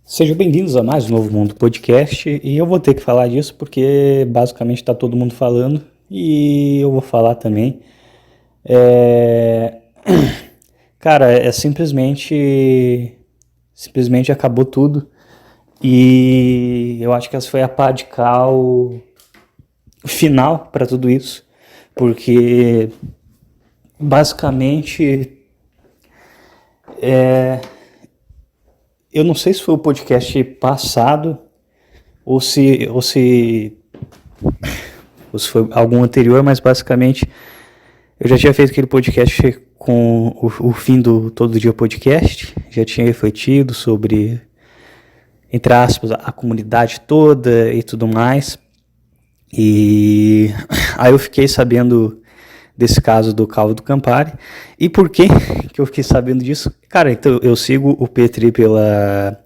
Sejam bem-vindos a mais um Novo Mundo Podcast, e eu vou ter que falar disso porque basicamente está todo mundo falando e eu vou falar também. É... Cara, simplesmente acabou tudo e eu acho que essa foi a pá de cal final para tudo isso, porque basicamente eu não sei se foi o podcast passado ou se foi algum anterior, mas basicamente eu já tinha feito aquele podcast com o fim do Todo Dia Podcast, já tinha refletido sobre, entre aspas, a comunidade toda e tudo mais. E aí eu fiquei sabendo desse caso do Calvo do Campari. E por que eu fiquei sabendo disso? Cara, então eu sigo o Petri pela...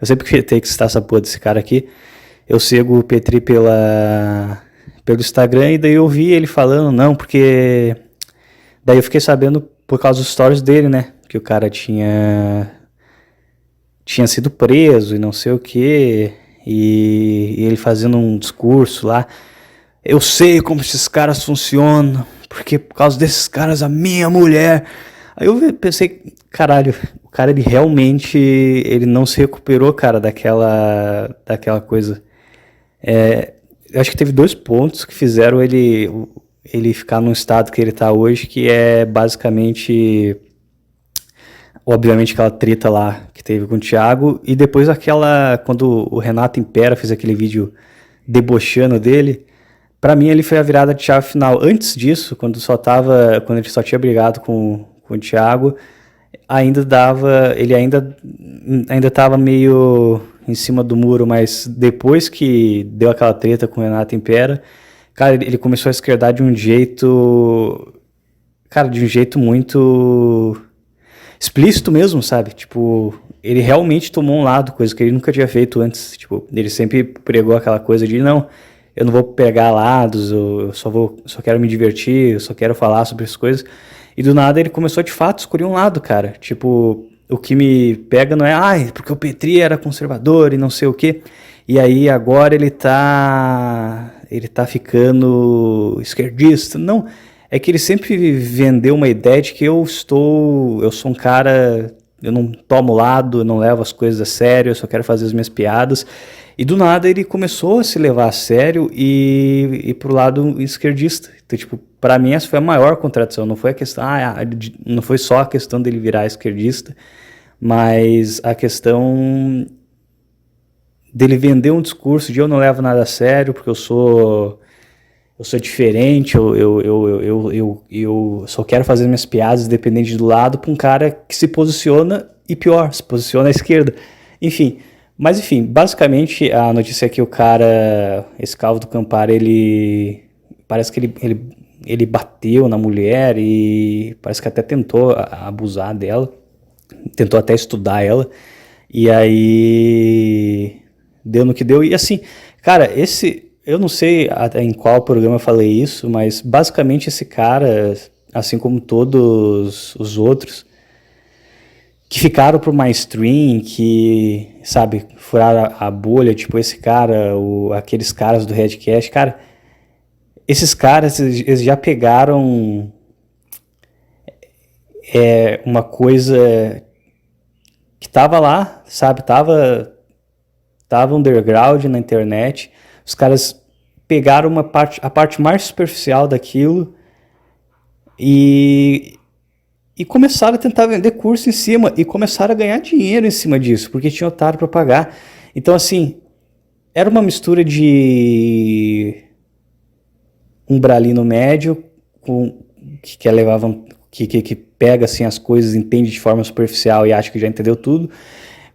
Eu sempre tenho que citar essa porra desse cara aqui. Eu sigo o Petri pelo Instagram e daí eu vi ele falando, não, porque... Daí eu fiquei sabendo por causa dos stories dele, né? Que o cara tinha sido preso e não sei o que. E ele fazendo um discurso lá. Eu sei como esses caras funcionam, porque por causa desses caras a minha mulher... Aí eu pensei, caralho, o cara ele não se recuperou, cara, daquela coisa. Eu acho que teve dois pontos que fizeram ele ficar no estado que ele tá hoje, que é basicamente, obviamente, aquela treta lá que teve com o Thiago, e depois quando o Renato Impera fez aquele vídeo debochando dele. Pra mim ele foi a virada de chave final. Antes disso, quando ele só tinha brigado com o Thiago, ele ainda tava meio em cima do muro, mas depois que deu aquela treta com o Renato Impera, cara, ele começou a esquerdar de um jeito muito explícito mesmo, sabe? Tipo, ele realmente tomou um lado, coisa que ele nunca tinha feito antes. Tipo, ele sempre pregou aquela coisa de, não, eu não vou pegar lados, eu só quero me divertir, eu só quero falar sobre as coisas. E do nada ele começou de fato a escolher um lado, cara. Tipo, o que me pega não é, porque o Petri era conservador e não sei o quê. E aí agora ele tá ficando esquerdista. Não, é que ele sempre vendeu uma ideia de que eu sou um cara, eu não tomo lado, eu não levo as coisas a sério, eu só quero fazer as minhas piadas. E do nada ele começou a se levar a sério e pro lado esquerdista. Então, tipo, pra mim essa foi a maior contradição. Não foi a questão, não foi só a questão dele virar esquerdista, mas a questão dele vender um discurso de eu não levo nada a sério porque eu sou diferente, eu só quero fazer minhas piadas independente do lado, pra um cara que se posiciona, e pior, se posiciona à esquerda. Enfim, basicamente a notícia é que esse Calvo do Campari, parece que ele bateu na mulher e parece que até tentou abusar dela, tentou até estudar ela, e aí deu no que deu. E assim, cara, eu não sei em qual programa eu falei isso, mas basicamente esse cara, assim como todos os outros que ficaram pro mainstream, que, sabe, furaram a bolha, tipo esse cara, aqueles caras do Redcast, cara, esses caras, eles já pegaram uma coisa que tava lá, sabe, tava underground na internet, os caras pegaram a parte mais superficial daquilo e começaram a tentar vender curso em cima e começaram a ganhar dinheiro em cima disso, porque tinha otário para pagar. Então, assim, era uma mistura de umbralino médio que pega assim as coisas, entende de forma superficial e acha que já entendeu tudo,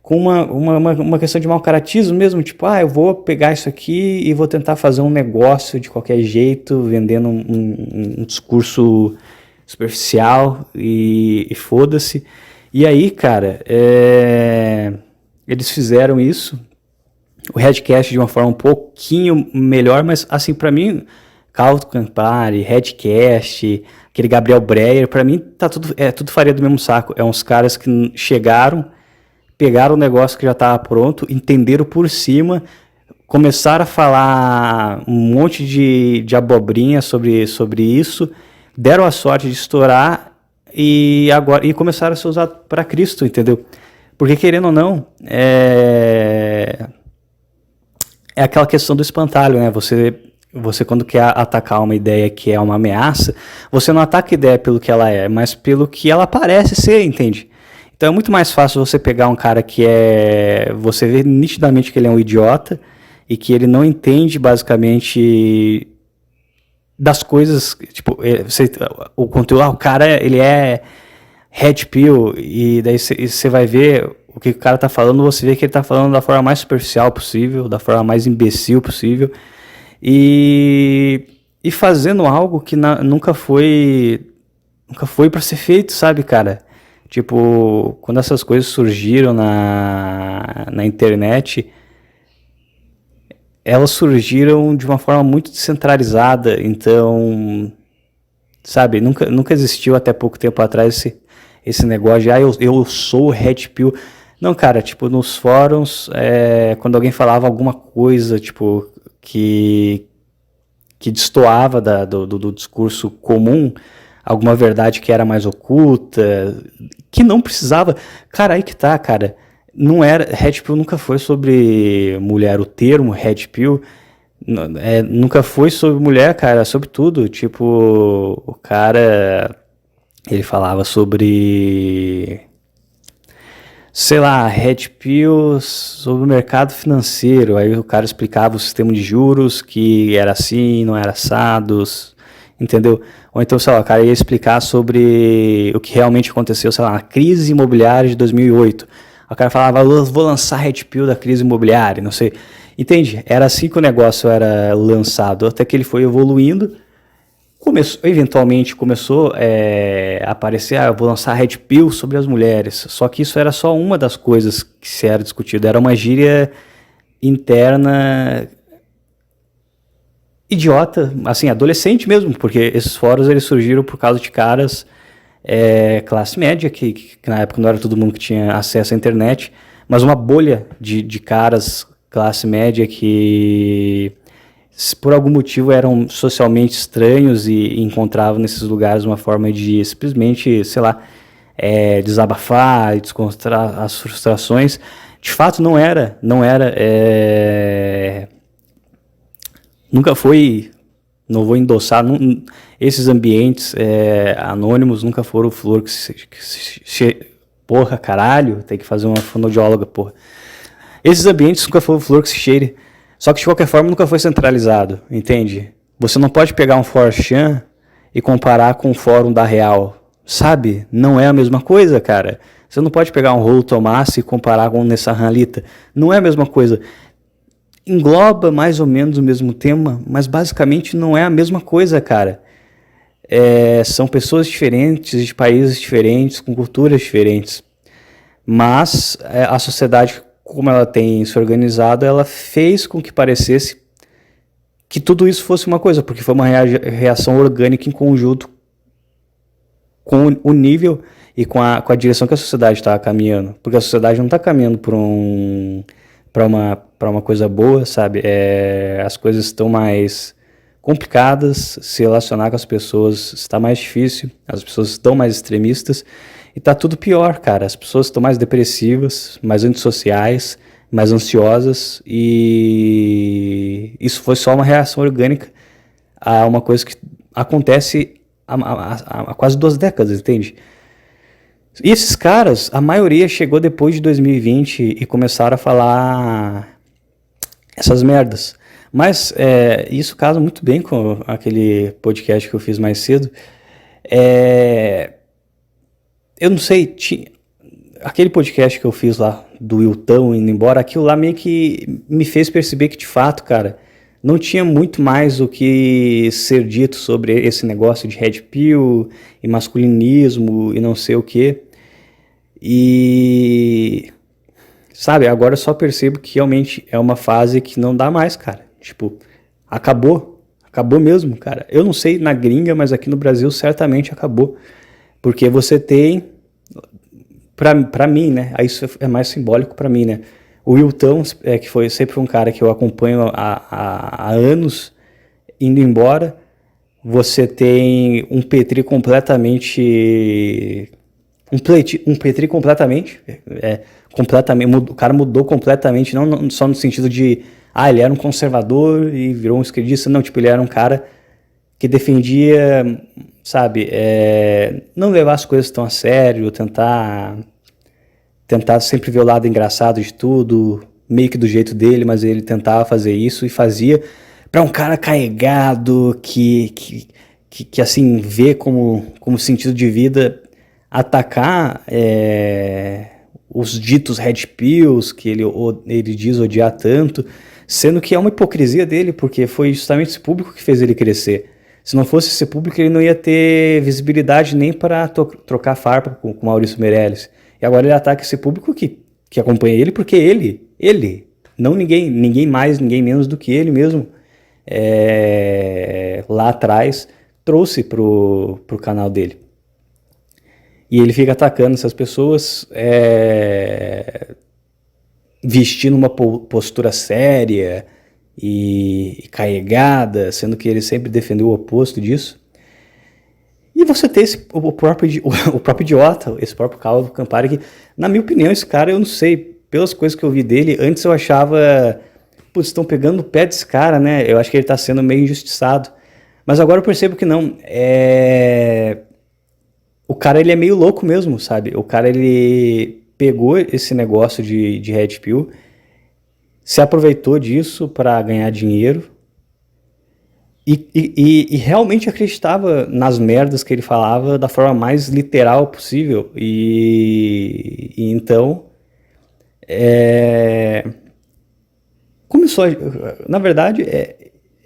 com uma questão de mau caratismo mesmo, tipo, eu vou pegar isso aqui e vou tentar fazer um negócio de qualquer jeito, vendendo um discurso superficial e foda-se. E aí, cara, eles fizeram isso, o Redcast de uma forma um pouquinho melhor, mas assim, pra mim, Calvo Campari, Redcast, aquele Gabriel Breyer, pra mim tudo faria do mesmo saco. É uns caras que chegaram, pegaram o negócio que já estava pronto, entenderam por cima, começaram a falar um monte de abobrinha sobre isso, deram a sorte de estourar e começaram a ser usados para Cristo, entendeu? Porque, querendo ou não, é aquela questão do espantalho, né? Você quando quer atacar uma ideia que é uma ameaça, você não ataca a ideia pelo que ela é, mas pelo que ela parece ser, entende? Então é muito mais fácil você pegar um cara você vê nitidamente que ele é um idiota e que ele não entende basicamente das coisas, tipo, o conteúdo, o cara, ele é red pill, e daí você vai ver o que o cara tá falando, você vê que ele tá falando da forma mais superficial possível, da forma mais imbecil possível, e fazendo algo que nunca foi para ser feito, sabe, cara? Tipo, quando essas coisas surgiram na internet, elas surgiram de uma forma muito descentralizada, então, sabe, nunca existiu até pouco tempo atrás esse negócio de, eu sou o Red Pill. Não, cara, tipo, nos fóruns, quando alguém falava alguma coisa, tipo, que destoava do discurso comum, alguma verdade que era mais oculta, que não precisava. Cara, aí que tá, cara. Não era, Red Pill nunca foi sobre mulher, o termo Red Pill nunca foi sobre mulher, cara, sobre tudo. Tipo, o cara, ele falava sobre, sei lá, Red Pill sobre o mercado financeiro. Aí o cara explicava o sistema de juros, que era assim, não era assados, entendeu? Ou então, sei lá, o cara ia explicar sobre o que realmente aconteceu, sei lá, na crise imobiliária de 2008. O cara falava, vou lançar Red Pill da crise imobiliária, não sei. Entende? Era assim que o negócio era lançado, até que ele foi evoluindo. Eventualmente começou a aparecer, eu vou lançar Red Pill sobre as mulheres. Só que isso era só uma das coisas que se era discutido. Era uma gíria interna idiota, assim, adolescente mesmo, porque esses fóruns eles surgiram por causa de caras classe média, que na época não era todo mundo que tinha acesso à internet, mas uma bolha de caras classe média que por algum motivo eram socialmente estranhos e encontravam nesses lugares uma forma de simplesmente, sei lá, desabafar e descontar as frustrações. De fato não era, nunca foi, não vou endossar, esses ambientes anônimos nunca foram flor porra, caralho, tem que fazer uma fonoaudióloga, porra. Esses ambientes nunca foram flor que se cheire, só que de qualquer forma nunca foi centralizado, entende? Você não pode pegar um 4chan e comparar com o fórum da Real, sabe? Não é a mesma coisa, cara. Você não pode pegar um Rolo Tomás e comparar com o Nessahanlita, não é a mesma coisa. Engloba mais ou menos o mesmo tema, mas basicamente não é a mesma coisa, cara. São pessoas diferentes, de países diferentes, com culturas diferentes. Mas a sociedade, como ela tem se organizado, ela fez com que parecesse que tudo isso fosse uma coisa, porque foi uma reação orgânica em conjunto com o nível e com a direção que a sociedade estava caminhando. Porque a sociedade não está caminhando para uma coisa boa, sabe? As coisas estão mais complicadas, se relacionar com as pessoas está mais difícil, as pessoas estão mais extremistas e tá tudo pior, cara. As pessoas estão mais depressivas, mais antissociais, mais ansiosas, e isso foi só uma reação orgânica a uma coisa que acontece há quase 2 décadas, entende? E esses caras, a maioria chegou depois de 2020 e começaram a falar essas merdas. Mas isso casa muito bem com aquele podcast que eu fiz mais cedo. Eu não sei, aquele podcast que eu fiz lá do Wiltão indo embora, aquilo lá meio que me fez perceber que de fato, cara, não tinha muito mais o que ser dito sobre esse negócio de Red Pill e masculinismo e não sei o que. E sabe, agora eu só percebo que realmente é uma fase que não dá mais, cara. Tipo, acabou mesmo, cara. Eu não sei na gringa, mas aqui no Brasil certamente acabou. Porque você tem pra mim, né? Aí isso é mais simbólico pra mim, né? O Wilton, que foi sempre um cara que eu acompanho há anos, indo embora. Você tem um Petry completamente... Um Petry completamente... completamente, o cara mudou completamente, não só no sentido de... ele era um conservador e virou um esquerdista. Não, tipo, ele era um cara que defendia, sabe, não levar as coisas tão a sério, tentar sempre ver o lado engraçado de tudo, meio que do jeito dele, mas ele tentava fazer isso e fazia para um cara carregado que assim, vê como sentido de vida atacar os ditos red pills que ele diz odiar tanto, sendo que é uma hipocrisia dele, porque foi justamente esse público que fez ele crescer. Se não fosse esse público, ele não ia ter visibilidade nem para trocar farpa com Maurício Meirelles. E agora ele ataca esse público que acompanha ele, porque ele, não ninguém mais, ninguém menos do que ele mesmo, lá atrás, trouxe pro canal dele. E ele fica atacando essas pessoas, vestindo uma postura séria e carregada, sendo que ele sempre defendeu o oposto disso. E você tem o próprio idiota, esse próprio Calvo Campari, que, na minha opinião, esse cara, eu não sei, pelas coisas que eu vi dele, antes eu achava, putz, estão pegando no pé desse cara, né? Eu acho que ele está sendo meio injustiçado. Mas agora eu percebo que não. O cara, ele é meio louco mesmo, sabe? O cara, ele pegou esse negócio de Red Pill, se aproveitou disso para ganhar dinheiro e realmente acreditava nas merdas que ele falava da forma mais literal possível. E então começou, na verdade,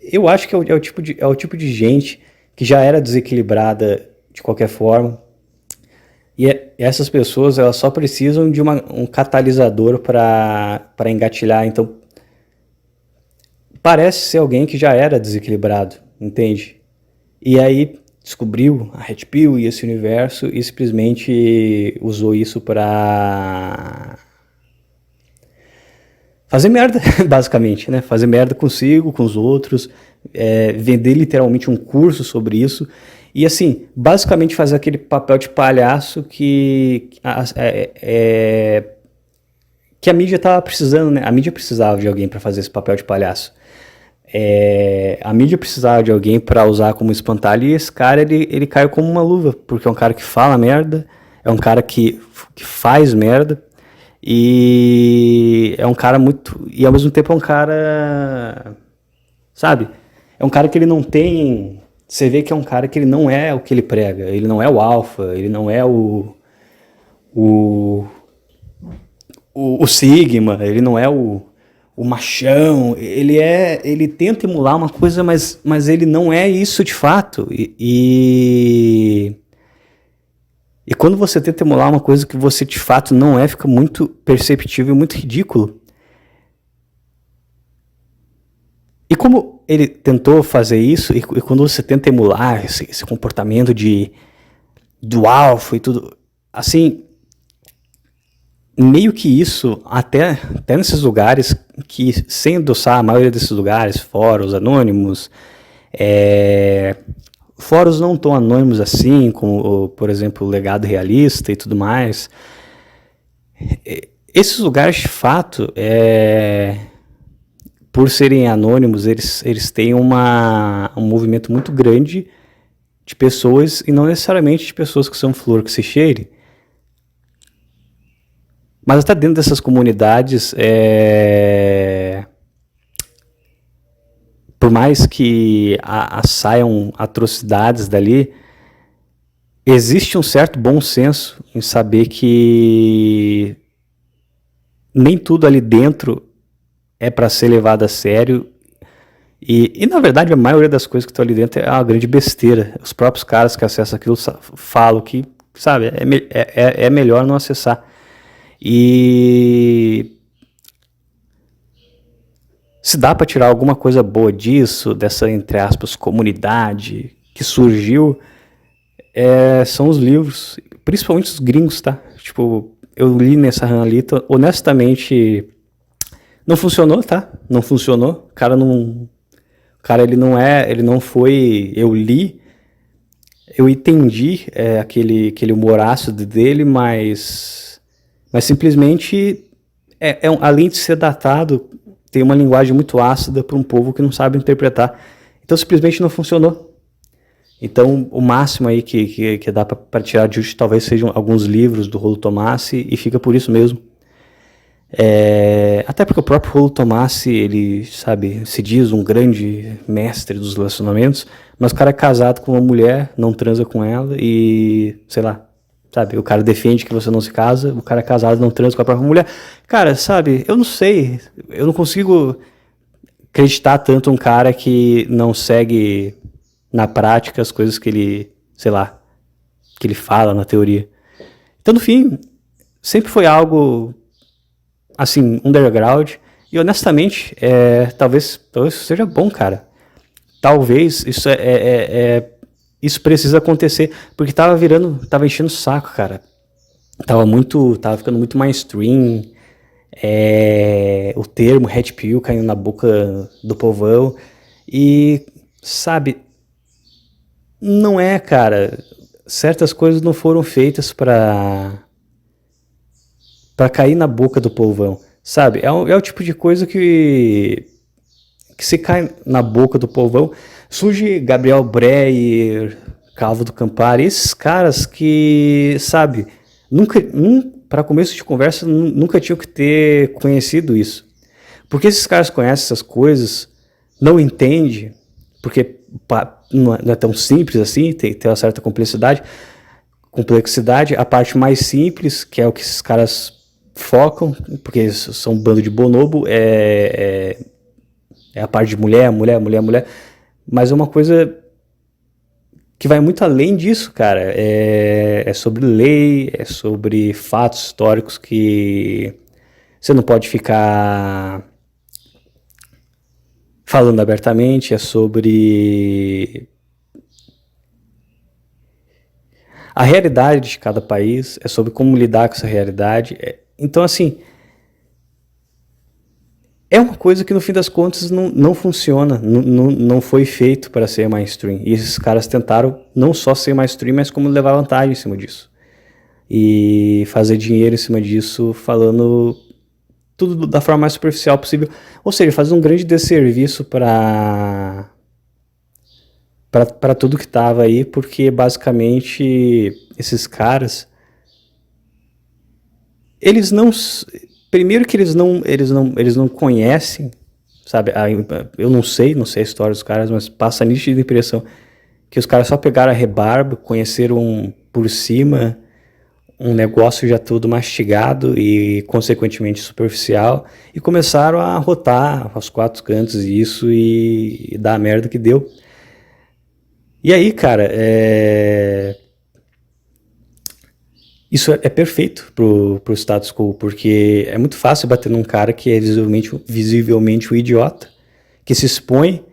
eu acho que é o tipo de gente que já era desequilibrada de qualquer forma. E essas pessoas, elas só precisam de um catalisador para engatilhar. Então, parece ser alguém que já era desequilibrado, entende? E aí descobriu a Red Pill e esse universo e simplesmente usou isso para fazer merda, basicamente, né? Fazer merda consigo, com os outros, vender literalmente um curso sobre isso. E assim, basicamente fazer aquele papel de palhaço que a mídia estava precisando, né? A mídia precisava de alguém para fazer esse papel de palhaço. A mídia precisava de alguém para usar como espantalho, e esse cara, ele caiu como uma luva, porque é um cara que fala merda, é um cara que faz merda, e é um cara muito... E ao mesmo tempo é um cara... Sabe? É um cara que ele não tem... Você vê que é um cara que ele não é o que ele prega. Ele não é o alfa, ele não é o sigma, ele não é o machão. Ele tenta emular uma coisa, mas ele não é isso de fato. E quando você tenta emular uma coisa que você de fato não é, fica muito perceptível e muito ridículo. E como ele tentou fazer isso, e quando você tenta emular esse comportamento do alfa e tudo, assim, meio que isso, até nesses lugares que, sem endossar a maioria desses lugares, fóruns anônimos, fóruns não tão anônimos assim, como, por exemplo, o Legado Realista e tudo mais, esses lugares de fato, por serem anônimos, eles têm um movimento muito grande de pessoas, e não necessariamente de pessoas que são flor que se cheire. Mas até dentro dessas comunidades, por mais que saiam atrocidades dali, existe um certo bom senso em saber que nem tudo ali dentro é para ser levado a sério, e na verdade a maioria das coisas que estão ali dentro é uma grande besteira. Os próprios caras que acessam aquilo falam que, sabe, é melhor não acessar. E se dá para tirar alguma coisa boa disso, dessa, entre aspas, comunidade que surgiu, são os livros, principalmente os gringos, tá? Tipo, eu li nessa Hanalita, honestamente, não funcionou, tá? Não funcionou. O cara, ele não foi, eu li, eu entendi aquele humor ácido dele, mas simplesmente, além de ser datado, tem uma linguagem muito ácida para um povo que não sabe interpretar. Então simplesmente não funcionou. Então o máximo aí que dá para tirar de útil talvez sejam alguns livros do Rollo Tomassi, e fica por isso mesmo. Até porque o próprio Rollo Tomassi, ele, sabe, se diz um grande mestre dos relacionamentos, mas o cara é casado com uma mulher, não transa com ela e, sei lá, sabe, o cara defende que você não se casa, o cara é casado, não transa com a própria mulher. Cara, sabe, eu não sei, eu não consigo acreditar tanto um cara que não segue na prática as coisas que ele, sei lá, que ele fala na teoria. Então, no fim, sempre foi algo assim, underground, e honestamente, talvez seja bom, cara. Talvez isso precisa acontecer, porque tava enchendo o saco, cara. Tava ficando muito mainstream, o termo Red Pill caindo na boca do povão, e, sabe, não cara, certas coisas não foram feitas para cair na boca do povão, sabe? É o tipo de coisa que se cai na boca do povão. Surge Gabriel Breyer, Calvo do Campari, esses caras que, sabe, para começo de conversa, nunca tinham que ter conhecido isso. Porque esses caras conhecem essas coisas, não entendem, porque não é tão simples assim, tem uma certa complexidade. A parte mais simples, que é o que esses caras focam, porque eles são um bando de bonobo, é a parte de mulher, mas é uma coisa que vai muito além disso, cara. É sobre lei, é sobre fatos históricos que você não pode ficar falando abertamente, é sobre a realidade de cada país, é sobre como lidar com essa realidade. Então, assim, é uma coisa que no fim das contas não funciona, não foi feito para ser mainstream. E esses caras tentaram não só ser mainstream, mas como levar vantagem em cima disso. E fazer dinheiro em cima disso, falando tudo da forma mais superficial possível. Ou seja, fazer um grande desserviço para tudo que estava aí, porque basicamente esses caras, eles não... Primeiro que eles não conhecem, sabe? Eu não sei a história dos caras, mas passa a nítida impressão que os caras só pegaram a rebarba, conheceram por cima um negócio já todo mastigado e consequentemente superficial, e começaram a rotar aos quatro cantos isso e dar a merda que deu. E aí, cara, isso é perfeito pro status quo, porque é muito fácil bater num cara que é visivelmente um idiota, que se expõe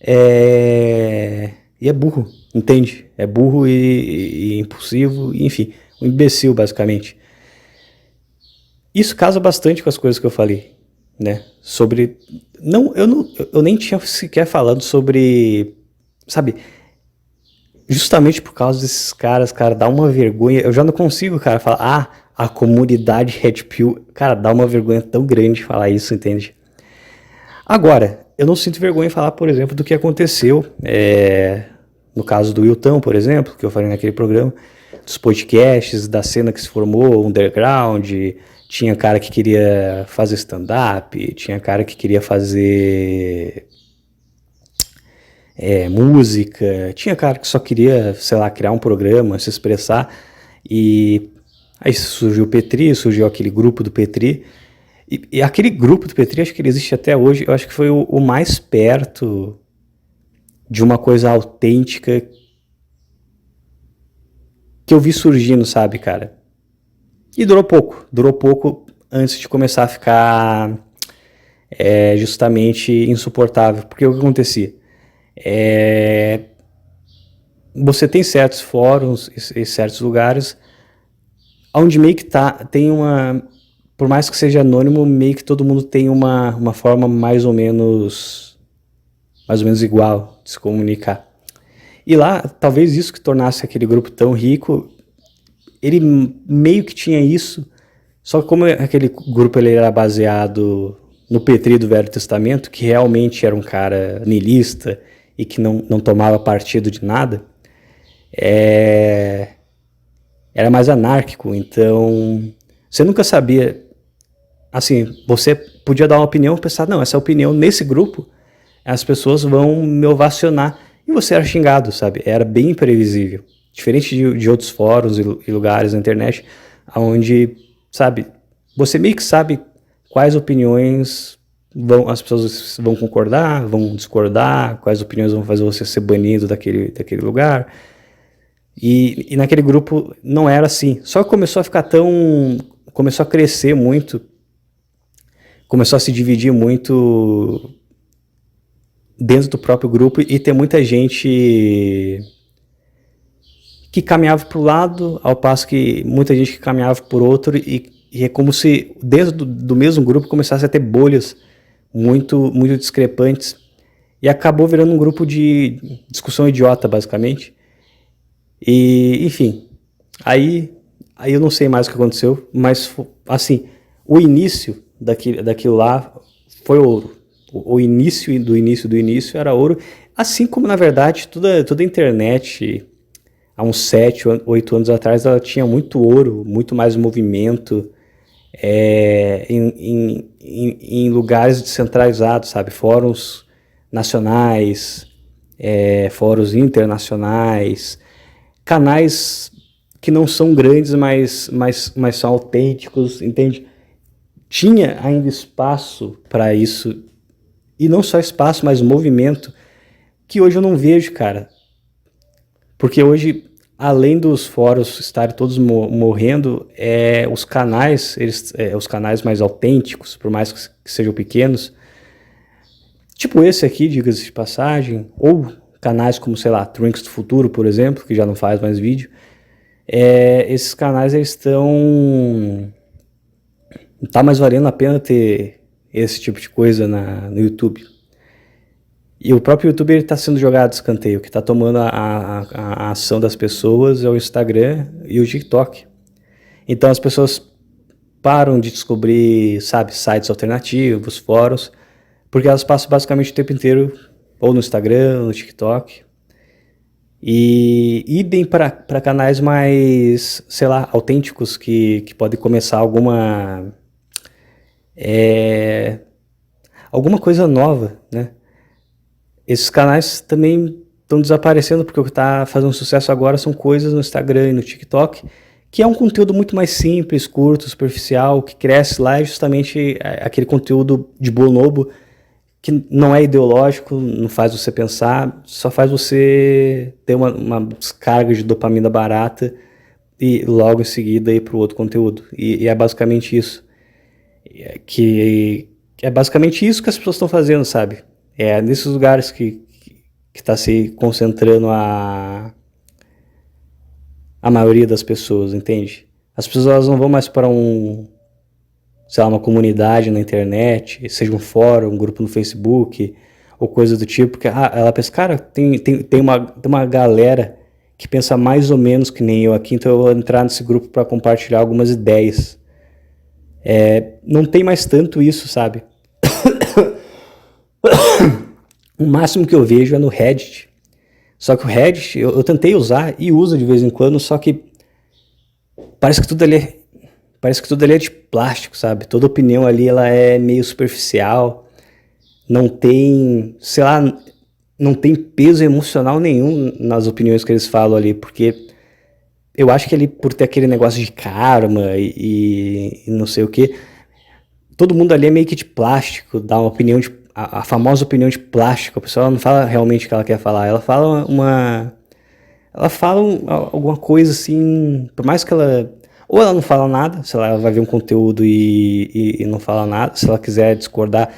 e é burro, entende? É burro e impulsivo, enfim, um imbecil, basicamente. Isso casa bastante com as coisas que eu falei, né? Sobre... Eu nem tinha sequer falado sobre... Sabe... Justamente por causa desses caras, cara, dá uma vergonha. Eu já não consigo, cara, falar, a comunidade Red Pill. Cara, dá uma vergonha tão grande falar isso, entende? Agora, eu não sinto vergonha em falar, por exemplo, do que aconteceu no caso do Wilton, por exemplo, que eu falei naquele programa, dos podcasts, da cena que se formou, underground. Tinha cara que queria fazer stand-up, tinha cara que queria fazer... música, tinha cara que só queria, sei lá, criar um programa, se expressar, e aí surgiu o Petri, surgiu aquele grupo do Petri, e aquele grupo do Petri, acho que ele existe até hoje, eu acho que foi o mais perto de uma coisa autêntica que eu vi surgindo, sabe, cara? E durou pouco antes de começar a ficar justamente insuportável, porque o que acontecia? Você tem certos fóruns e certos lugares onde meio que tem por mais que seja anônimo, meio que todo mundo tem uma forma mais ou menos igual de se comunicar. E lá, talvez isso que tornasse aquele grupo tão rico, ele meio que tinha isso, só que como aquele grupo ele era baseado no Petri do Velho Testamento, que realmente era um cara niilista e que não tomava partido de nada, era mais anárquico. Então você nunca sabia, assim, você podia dar uma opinião e pensar, não, essa opinião nesse grupo as pessoas vão me ovacionar, e você era xingado, sabe? Era bem imprevisível, diferente de outros fóruns e lugares na internet, onde, sabe, você meio que sabe quais opiniões as pessoas vão concordar, vão discordar, quais opiniões vão fazer você ser banido daquele lugar. E naquele grupo não era assim. Só que começou a crescer muito, começou a se dividir muito dentro do próprio grupo e ter muita gente que caminhava para o lado, ao passo que muita gente que caminhava por outro, e é como se dentro do mesmo grupo começasse a ter bolhas muito discrepantes, e acabou virando um grupo de discussão idiota, basicamente. E, enfim, aí eu não sei mais o que aconteceu, mas, assim, o início daquilo lá foi ouro. O início do início era ouro, assim como, na verdade, toda a internet, há uns 7, 8 anos atrás, ela tinha muito ouro, muito mais movimento, em lugares descentralizados, sabe? Fóruns nacionais, fóruns internacionais, canais que não são grandes, mas são autênticos, entende? Tinha ainda espaço para isso, e não só espaço, mas movimento, que hoje eu não vejo, cara. Porque hoje, além dos fóruns estarem todos morrendo, os canais, os canais mais autênticos, por mais que sejam pequenos, tipo esse aqui, diga-se de passagem, ou canais como, sei lá, Trunks do Futuro, por exemplo, que já não faz mais vídeo, esses canais, eles estão... Não tá mais valendo a pena ter esse tipo de coisa no YouTube. E o próprio YouTube está sendo jogado de escanteio. O que está tomando a ação das pessoas é o Instagram e o TikTok. Então as pessoas param de descobrir, sabe, sites alternativos, fóruns, porque elas passam basicamente o tempo inteiro ou no Instagram, ou no TikTok. E idem para canais mais, sei lá, autênticos, que podem começar alguma coisa nova, né? Esses canais também estão desaparecendo, porque o que está fazendo sucesso agora são coisas no Instagram e no TikTok, que é um conteúdo muito mais simples, curto, superficial, que cresce lá, é justamente aquele conteúdo de bonobo, que não é ideológico, não faz você pensar, só faz você ter uma descarga de dopamina barata e logo em seguida ir para o outro conteúdo. E é basicamente isso. É basicamente isso que as pessoas estão fazendo, sabe? É nesses lugares que está se concentrando a maioria das pessoas, entende? As pessoas, elas não vão mais para sei lá, uma comunidade na internet, seja um fórum, um grupo no Facebook, ou coisa do tipo, que ela pensa, cara, tem uma galera que pensa mais ou menos que nem eu aqui, então eu vou entrar nesse grupo para compartilhar algumas ideias. Não tem mais tanto isso, sabe? O máximo que eu vejo é no Reddit. Só que o Reddit, eu tentei usar e uso de vez em quando, só que parece que tudo ali é de plástico, sabe? Toda opinião ali, ela é meio superficial, não tem, sei lá, não tem peso emocional nenhum nas opiniões que eles falam ali, porque eu acho que ele, por ter aquele negócio de karma e não sei o que, todo mundo ali é meio que de plástico, dá uma opinião a famosa opinião de plástico. A pessoa não fala realmente o que ela quer falar, ela fala alguma coisa assim, por mais que ou ela não fala nada, sei lá, ela vai ver um conteúdo e não fala nada, se ela quiser discordar,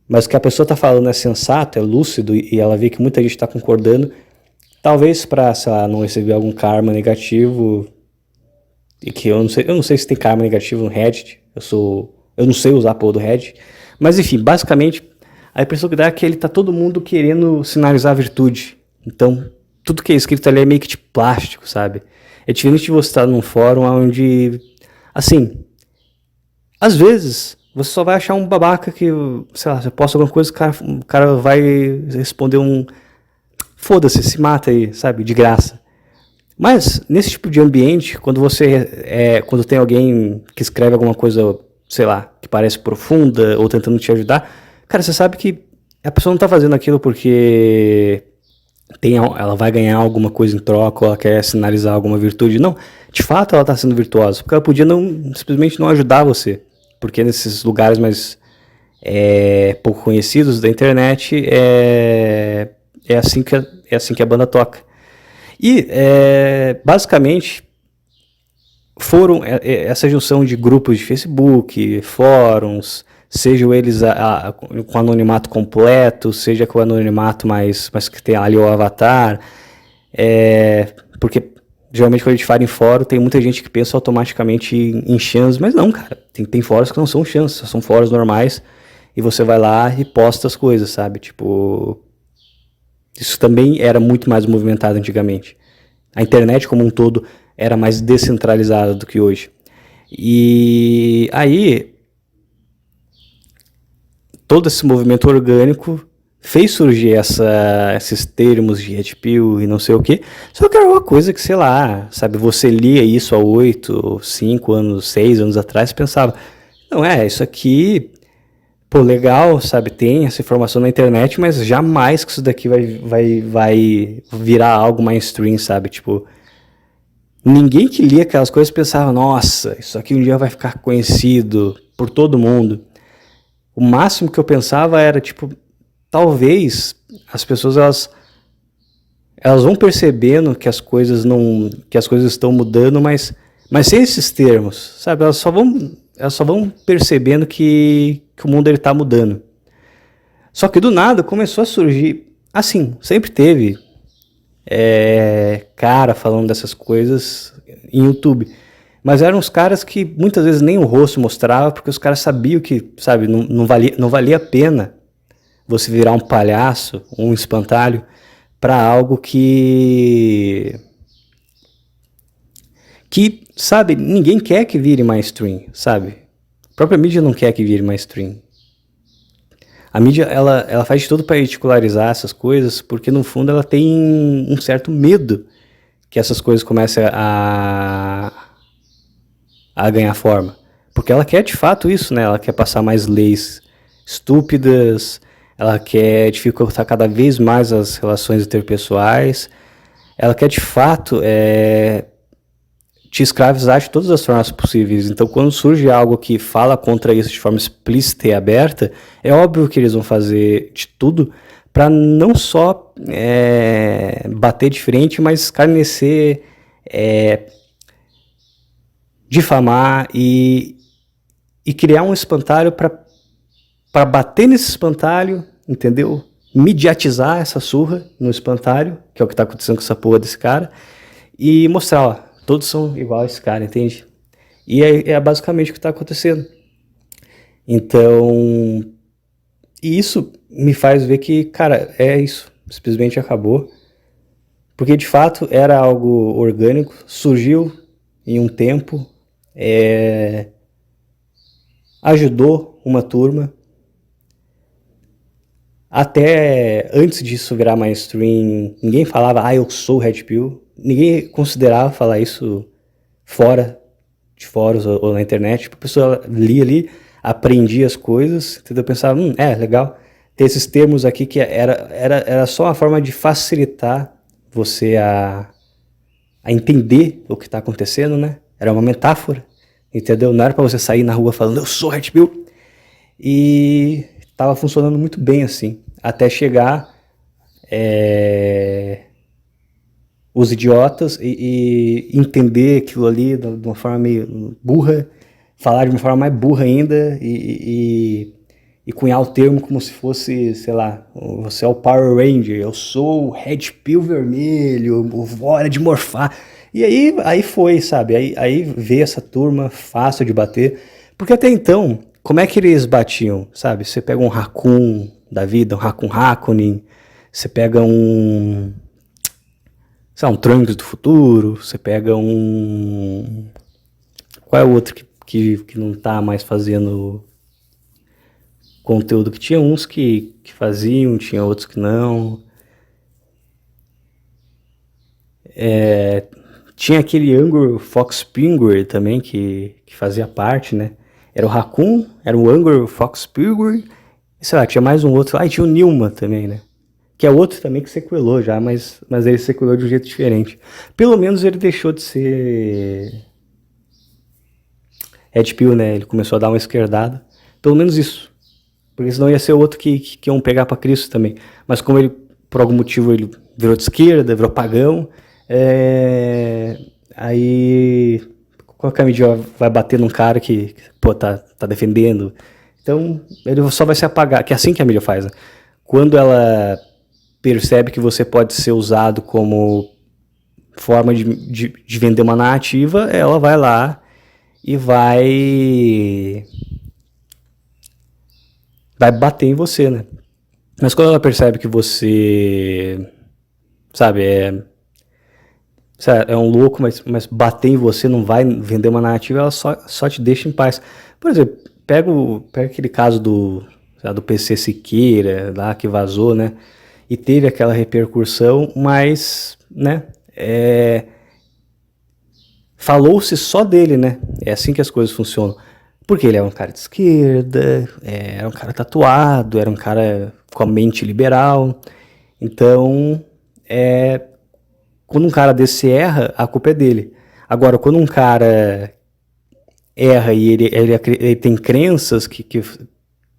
mas o que a pessoa está falando é sensato, é lúcido, e ela vê que muita gente está concordando, talvez para, sei lá, não receber algum karma negativo, e que eu não sei se tem karma negativo no Reddit, eu não sei usar a porra do Reddit, mas enfim, basicamente, a impressão que dá é que ele tá todo mundo querendo sinalizar a virtude. Então, tudo que é escrito ali é meio que de plástico, sabe? É diferente de você estar num fórum onde, assim, às vezes você só vai achar um babaca que, sei lá, você posta alguma coisa, o cara vai responder um foda-se, se mata aí, sabe, de graça. Mas, nesse tipo de ambiente, quando tem alguém que escreve alguma coisa, sei lá, que parece profunda ou tentando te ajudar, cara, você sabe que a pessoa não tá fazendo aquilo porque ela vai ganhar alguma coisa em troca ou ela quer sinalizar alguma virtude. Não, de fato ela tá sendo virtuosa, porque ela podia simplesmente não ajudar você. Porque nesses lugares mais pouco conhecidos da internet, é assim que a banda toca. E, basicamente, foram essa junção de grupos de Facebook, fóruns, sejam eles com anonimato completo, seja com anonimato mas que tem ali o avatar, porque geralmente quando a gente fala em fórum, tem muita gente que pensa automaticamente em chans, mas não, cara, tem fóruns que não são chans, são fóruns normais, e você vai lá e posta as coisas, sabe, tipo, isso também era muito mais movimentado antigamente. A internet como um todo era mais descentralizada do que hoje. E aí, todo esse movimento orgânico fez surgir esses termos de red pill e não sei o que. Só que era uma coisa que, sei lá, sabe, você lia isso há 8, 5 anos, 6 anos atrás e pensava, não isso aqui, pô, legal, sabe, tem essa informação na internet, mas jamais que isso daqui vai virar algo mainstream, sabe, tipo, ninguém que lia aquelas coisas pensava, nossa, isso aqui um dia vai ficar conhecido por todo mundo. O máximo que eu pensava era, tipo, talvez as pessoas elas vão percebendo que as coisas estão mudando, mas sem esses termos, sabe? Elas só vão percebendo que o mundo ele tá mudando. Só que do nada começou a surgir, assim, sempre teve cara falando dessas coisas em YouTube. Mas eram os caras que muitas vezes nem o rosto mostrava, porque os caras sabiam que, sabe, não valia a pena você virar um palhaço, um espantalho, para algo que, sabe, ninguém quer que vire mainstream, sabe? A própria mídia não quer que vire mainstream. A mídia, ela faz de tudo para ridicularizar essas coisas, porque no fundo ela tem um certo medo que essas coisas comecem a ganhar forma. Porque ela quer de fato isso, né? Ela quer passar mais leis estúpidas, ela quer dificultar cada vez mais as relações interpessoais, ela quer de fato te escravizar de todas as formas possíveis. Então, quando surge algo que fala contra isso de forma explícita e aberta, é óbvio que eles vão fazer de tudo para não só bater de frente, mas escarnecer, difamar e criar um espantalho para bater nesse espantalho, entendeu? Mediatizar essa surra no espantalho, que é o que está acontecendo com essa porra desse cara, e mostrar, ó, todos são igual a esse cara, entende? E é basicamente o que está acontecendo. Então, e isso me faz ver que, cara, é isso, simplesmente acabou. Porque de fato era algo orgânico, surgiu em um tempo, ajudou uma turma. Até antes disso virar mainstream, ninguém falava, eu sou Red Pill. Ninguém considerava falar isso fora de fóruns ou na internet. Tipo, a pessoa lia ali, aprendia as coisas, entendeu? Pensava, legal. Ter esses termos aqui que era só uma forma de facilitar você a entender o que está acontecendo, né? Era uma metáfora, entendeu? Não era para você sair na rua falando, eu sou Red Pill. E estava funcionando muito bem assim, até chegar os idiotas e entender aquilo ali de uma forma meio burra, falar de uma forma mais burra ainda e cunhar o termo como se fosse, sei lá, você é o Power Ranger, eu sou o Red Pill vermelho, o hora de morfar. E aí foi, sabe? Aí veio essa turma fácil de bater. Porque até então, como é que eles batiam, sabe? Você pega um Raccoon da vida, um Raccoon Hakunin, você pega um, sei lá, um Trunks do futuro, você pega um... Qual é o outro que não tá mais fazendo conteúdo? Que tinha uns que faziam, tinha outros que não. Tinha aquele Angry Fox Penguin também que fazia parte, né? Era o Raccoon, era o Angry Fox Penguin, e sei lá, tinha mais um outro. Ah, e tinha o Nilma também, né? Que é outro também que sequelou já, mas ele sequelou de um jeito diferente. Pelo menos ele deixou de ser Red Pill, né? Ele começou a dar uma esquerdada. Pelo menos isso. Porque senão ia ser outro que iam pegar pra Cristo também. Mas como ele, por algum motivo, ele virou de esquerda, virou pagão, aí qualquer mídia vai bater num cara que pô, tá defendendo. Então ele só vai se apagar, que é assim que a mídia faz, né? Quando ela percebe que você pode ser usado como forma de vender uma narrativa, ela vai lá e vai bater em você, né? Mas quando ela percebe que você, sabe, é um louco, mas bater em você não vai vender uma narrativa, ela só te deixa em paz. Por exemplo, pega aquele caso do PC Siqueira, lá que vazou, né? E teve aquela repercussão, mas, né? Falou-se só dele, né? É assim que as coisas funcionam. Porque ele era um cara de esquerda, era um cara tatuado, era um cara com a mente liberal. Então, quando um cara desse erra, a culpa é dele. Agora, quando um cara erra e ele tem crenças que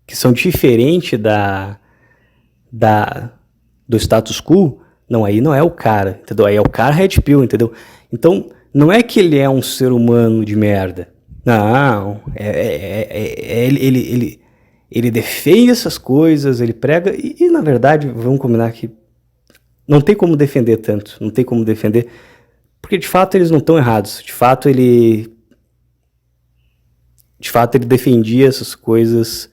são diferentes da, do status quo, não, aí não é o cara, entendeu? Aí é o cara Red Pill, entendeu? Então, não é que ele é um ser humano de merda. Não, ele defende essas coisas, ele prega, e na verdade, vamos combinar que não tem como defender tanto, não tem como defender, porque de fato eles não estão errados, de fato ele defendia essas coisas,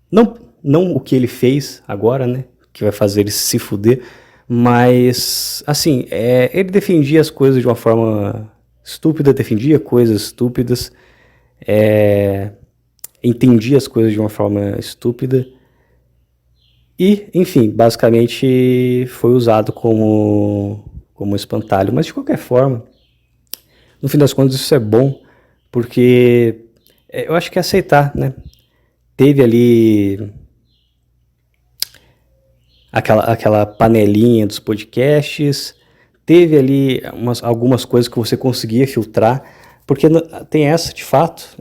não o que ele fez agora, né, que vai fazer ele se fuder, mas, assim, ele defendia as coisas de uma forma estúpida, defendia coisas estúpidas, entendia as coisas de uma forma estúpida, e, enfim, basicamente foi usado como espantalho. Mas, de qualquer forma, no fim das contas, isso é bom, porque eu acho que é aceitar, né? Teve ali aquela panelinha dos podcasts, teve ali algumas coisas que você conseguia filtrar, porque tem essa, de fato,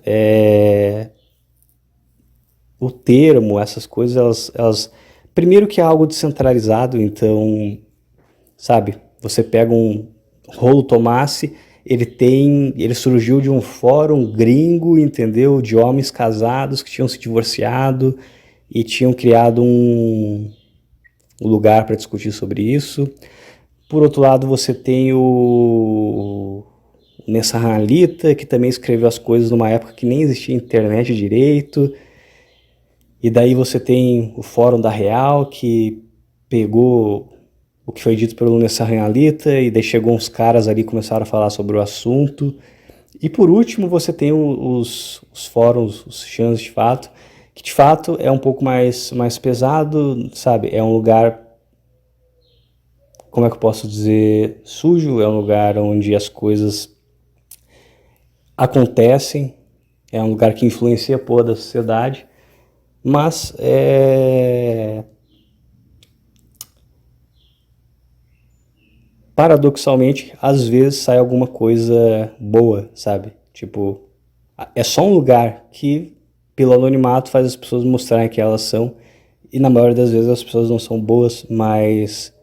o termo, essas coisas, elas primeiro que é algo descentralizado, então, sabe, você pega um Rolo Tomassi, ele surgiu de um fórum gringo, entendeu, de homens casados que tinham se divorciado e tinham criado um lugar para discutir sobre isso. Por outro lado, você tem o Nessa Halita, que também escreveu as coisas numa época que nem existia internet direito. E daí você tem o Fórum da Real, que pegou o que foi dito pelo Nessa Halita, e daí chegou uns caras ali e começaram a falar sobre o assunto. E por último, você tem os fóruns, os chans de fato, que de fato é um pouco mais pesado, sabe? É um lugar, como é que eu posso dizer, sujo, é um lugar onde as coisas acontecem, é um lugar que influencia a porra da sociedade, mas paradoxalmente, às vezes sai alguma coisa boa, sabe? Tipo, é só um lugar que, pelo anonimato, faz as pessoas mostrarem que elas são, e na maioria das vezes as pessoas não são boas, mas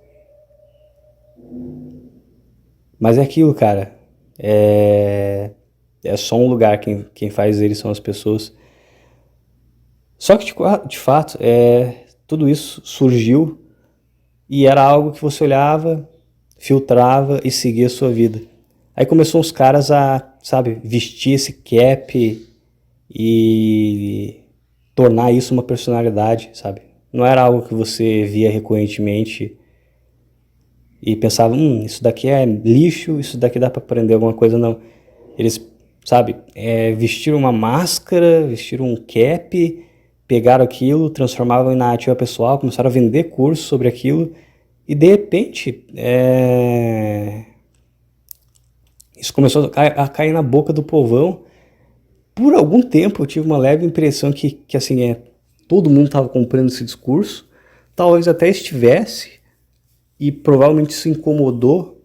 é aquilo, cara. É só um lugar, quem faz ele são as pessoas. Só que, de fato, tudo isso surgiu e era algo que você olhava, filtrava e seguia a sua vida. Aí começou uns caras a, sabe, vestir esse cap e tornar isso uma personalidade, sabe? Não era algo que você via recorrentemente e pensava, isso daqui é lixo, isso daqui dá pra aprender alguma coisa, não. Eles, sabe, vestiram uma máscara, vestiram um cap, pegaram aquilo, transformavam em narrativa pessoal, começaram a vender cursos sobre aquilo e de repente isso começou a cair na boca do povão. Por algum tempo eu tive uma leve impressão que assim, todo mundo estava comprando esse discurso, talvez até estivesse, e provavelmente isso incomodou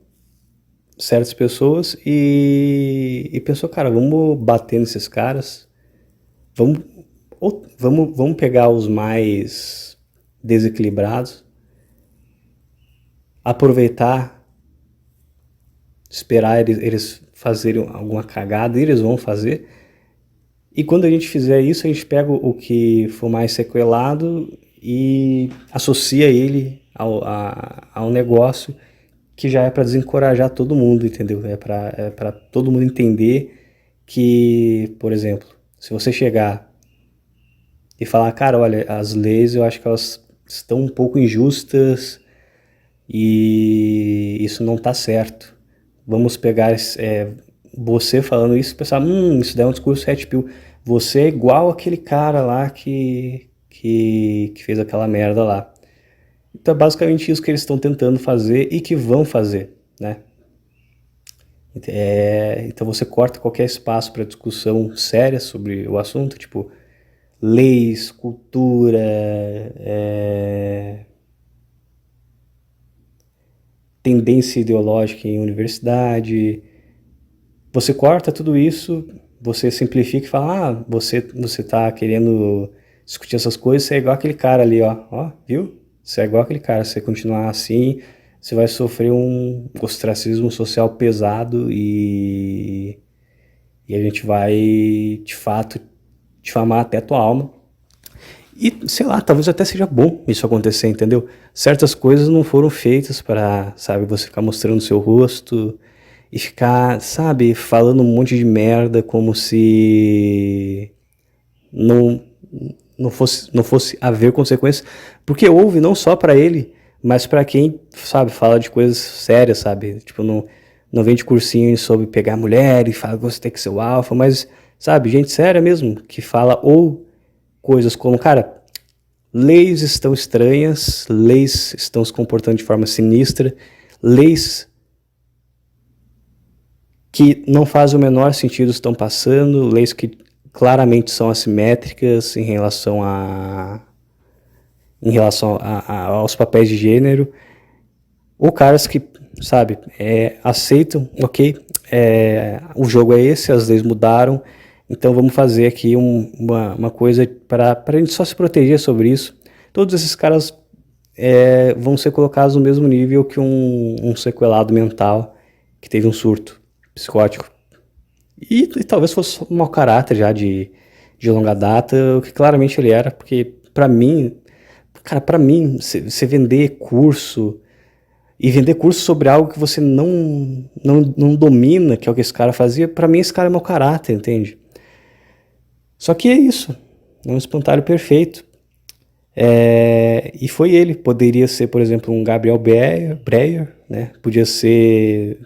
certas pessoas e pensou, cara, vamos bater nesses caras, vamos pegar os mais desequilibrados, aproveitar, esperar eles fazerem alguma cagada, e eles vão fazer. E quando a gente fizer isso, a gente pega o que for mais sequelado e associa ele ao negócio, que já é para desencorajar todo mundo, entendeu? É para todo mundo entender que, por exemplo, se você chegar e falar, cara, olha, as leis eu acho que elas estão um pouco injustas e isso não tá certo. Vamos pegar você falando isso e pensar, isso daí é um discurso red pill. Você é igual aquele cara lá que fez aquela merda lá. Então é basicamente isso que eles estão tentando fazer e que vão fazer, né? Então você corta qualquer espaço para discussão séria sobre o assunto, tipo leis, cultura, tendência ideológica em universidade. Você corta tudo isso, você simplifica e fala, você tá querendo discutir essas coisas, você é igual aquele cara ali, ó, viu? Você é igual aquele cara, se você continuar assim, você vai sofrer um ostracismo social pesado e a gente vai, de fato, difamar até a tua alma. E, sei lá, talvez até seja bom isso acontecer, entendeu? Certas coisas não foram feitas para, sabe, você ficar mostrando seu rosto e ficar, sabe, falando um monte de merda como se não fosse haver consequências, porque houve não só para ele, mas para quem, sabe, fala de coisas sérias, sabe? Tipo, não vem de cursinho sobre pegar mulher e fala que você tem que ser o alfa, mas, sabe, gente séria mesmo, que fala ou coisas como, cara, leis estão estranhas, leis estão se comportando de forma sinistra, leis que não fazem o menor sentido estão passando, leis que claramente são assimétricas em relação aos papéis de gênero, ou caras que, sabe, aceitam, ok, o jogo é esse, as leis mudaram, então vamos fazer aqui uma coisa para a gente só se proteger sobre isso. Todos esses caras vão ser colocados no mesmo nível que um sequelado mental que teve um surto psicótico. E talvez fosse um mau caráter já de longa data, o que claramente ele era, porque pra mim, cara, você vender curso e vender curso sobre algo que você não domina, que é o que esse cara fazia, pra mim esse cara é mau caráter, entende? Só que é isso, é um espantalho perfeito. E foi ele, poderia ser, por exemplo, um Gabriel Breyer, né? Podia ser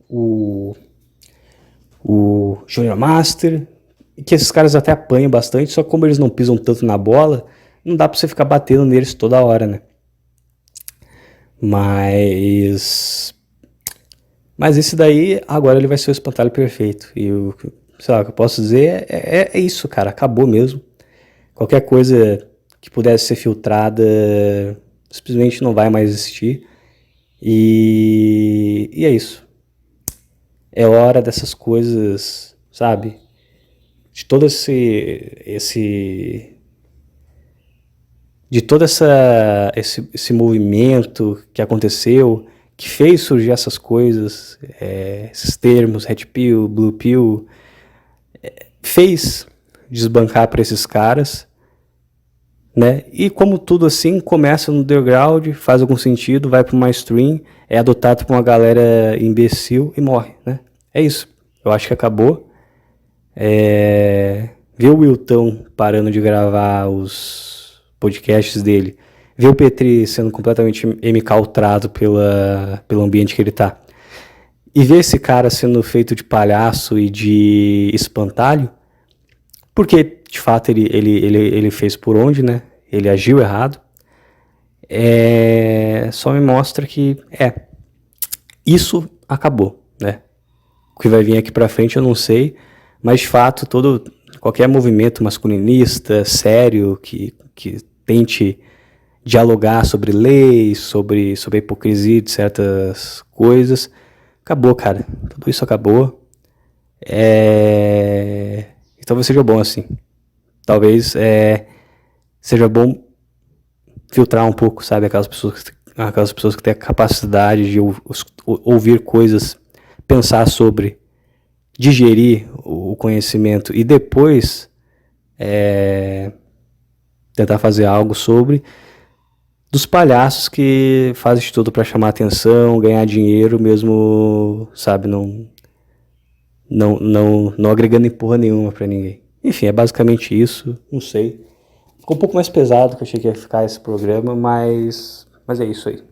o Junior Master, que esses caras até apanham bastante, só que como eles não pisam tanto na bola, não dá pra você ficar batendo neles toda hora, né? Mas esse daí, agora ele vai ser o espantalho perfeito. E sei lá, o que eu posso dizer é isso, cara, acabou mesmo. Qualquer coisa que pudesse ser filtrada simplesmente não vai mais existir. E é isso. É hora dessas coisas, sabe? De todo esse movimento que aconteceu, que fez surgir essas coisas, esses termos, Red Pill, Blue Pill, fez desbancar para esses caras, né? E como tudo assim, começa no underground, faz algum sentido, vai para uma stream, é adotado por uma galera imbecil e morre, né? É isso. Eu acho que acabou. Ver o Wilton parando de gravar os podcasts dele, ver o Petri sendo completamente MK-ultrado pelo ambiente que ele tá, e ver esse cara sendo feito de palhaço e de espantalho, porque de fato ele fez por onde, né? Ele agiu errado. Só me mostra que isso acabou, né? O que vai vir aqui pra frente eu não sei, mas de fato qualquer movimento masculinista sério que tente dialogar sobre leis, sobre a hipocrisia de certas coisas, acabou, cara. Tudo isso acabou. E talvez seja bom assim. Talvez seja bom filtrar um pouco, sabe? Aquelas pessoas que têm a capacidade de ouvir coisas, pensar sobre, digerir o conhecimento e depois tentar fazer algo sobre, dos palhaços que fazem de tudo para chamar atenção, ganhar dinheiro, mesmo, sabe, não agregando em porra nenhuma para ninguém. Enfim, é basicamente isso, não sei. Ficou um pouco mais pesado que eu achei que ia ficar esse programa, mas é isso aí.